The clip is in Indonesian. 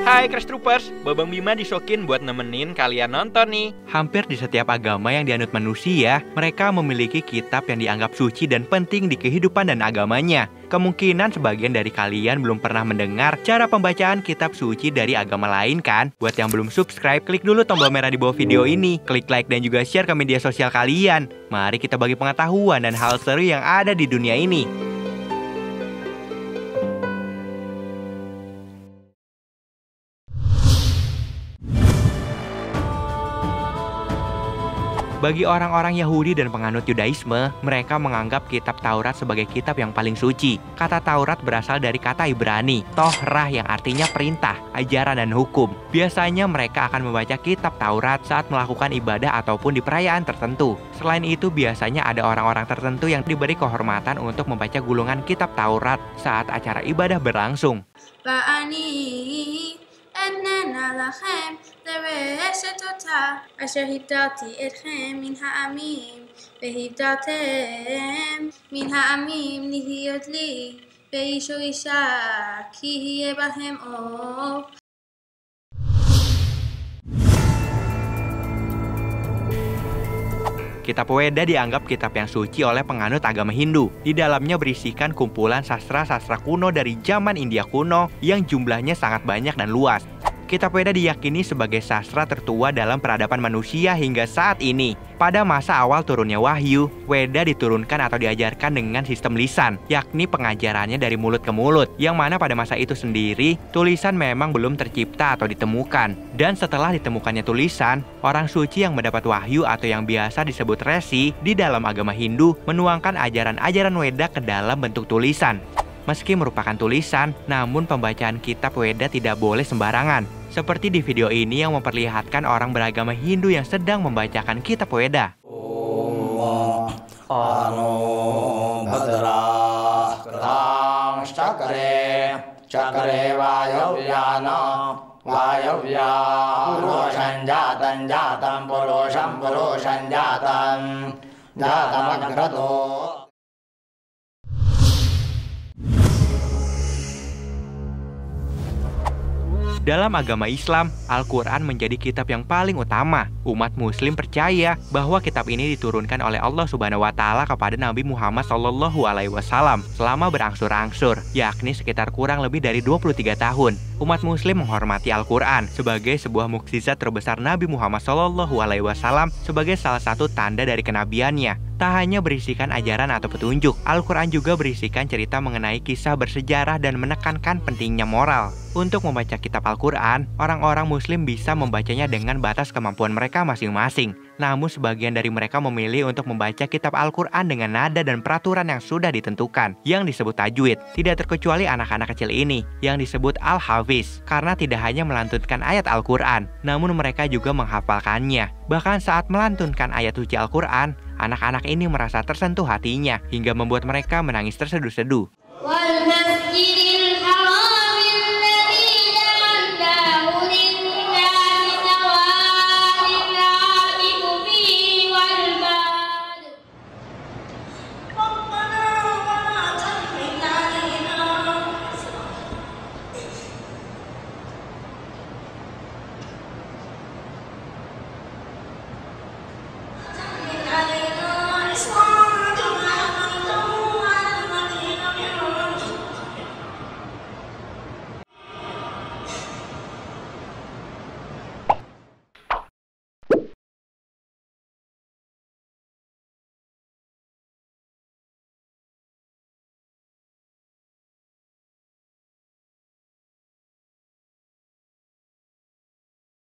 Hai Crash Troopers, Babang Bima disokin buat nemenin kalian nonton nih. Hampir di setiap agama yang dianut manusia, mereka memiliki kitab yang dianggap suci dan penting di kehidupan dan agamanya. Kemungkinan sebagian dari kalian belum pernah mendengar cara pembacaan kitab suci dari agama lain kan? Buat yang belum subscribe, klik dulu tombol merah di bawah video ini. Klik like dan juga share ke media sosial kalian. Mari kita bagi pengetahuan dan hal seru yang ada di dunia ini. Bagi orang-orang Yahudi dan penganut Yudaisme, mereka menganggap kitab Taurat sebagai kitab yang paling suci. Kata Taurat berasal dari kata Ibrani, Torah yang artinya perintah, ajaran, dan hukum. Biasanya mereka akan membaca kitab Taurat saat melakukan ibadah ataupun di perayaan tertentu. Selain itu, biasanya ada orang-orang tertentu yang diberi kehormatan untuk membaca gulungan kitab Taurat saat acara ibadah berlangsung. أننا لكم لرشة אותה אשר הבדלתי אתכם מן העמים והבדלתם מן העמים להיות לי ואיש ואישה כי יהיה בהם אור. Kitab Weda dianggap kitab yang suci oleh penganut agama Hindu. Di dalamnya berisikan kumpulan sastra-sastra kuno dari zaman India kuno yang jumlahnya sangat banyak dan luas. Kitab Weda diyakini sebagai sastra tertua dalam peradaban manusia hingga saat ini. Pada masa awal turunnya wahyu, Weda diturunkan atau diajarkan dengan sistem lisan, yakni pengajarannya dari mulut ke mulut, yang mana pada masa itu sendiri, tulisan memang belum tercipta atau ditemukan. Dan setelah ditemukannya tulisan, orang suci yang mendapat wahyu atau yang biasa disebut resi di dalam agama Hindu menuangkan ajaran-ajaran Weda ke dalam bentuk tulisan. Meski merupakan tulisan, namun pembacaan kitab Weda tidak boleh sembarangan. Seperti di video ini yang memperlihatkan orang beragama Hindu yang sedang membacakan kitab Weda. Dalam agama Islam, Al-Quran menjadi kitab yang paling utama. Umat Muslim percaya bahwa kitab ini diturunkan oleh Allah Subhanahu wa Ta'ala kepada Nabi Muhammad SAW selama berangsur-angsur, yakni sekitar kurang lebih dari 23 tahun. Umat Muslim menghormati Al-Quran sebagai sebuah mukjizat terbesar Nabi Muhammad SAW sebagai salah satu tanda dari kenabiannya. Tak hanya berisikan ajaran atau petunjuk, Al-Quran juga berisikan cerita mengenai kisah bersejarah dan menekankan pentingnya moral. Untuk membaca kitab Al-Quran, orang-orang Muslim bisa membacanya dengan batas kemampuan mereka masing-masing. Namun sebagian dari mereka memilih untuk membaca kitab Al-Quran dengan nada dan peraturan yang sudah ditentukan, yang disebut tajwid. Tidak terkecuali anak-anak kecil ini, yang disebut Al-Hafiz, karena tidak hanya melantunkan ayat Al-Quran, namun mereka juga menghafalkannya. Bahkan saat melantunkan ayat suci Al-Quran, anak-anak ini merasa tersentuh hatinya, hingga membuat mereka menangis terseduh-seduh.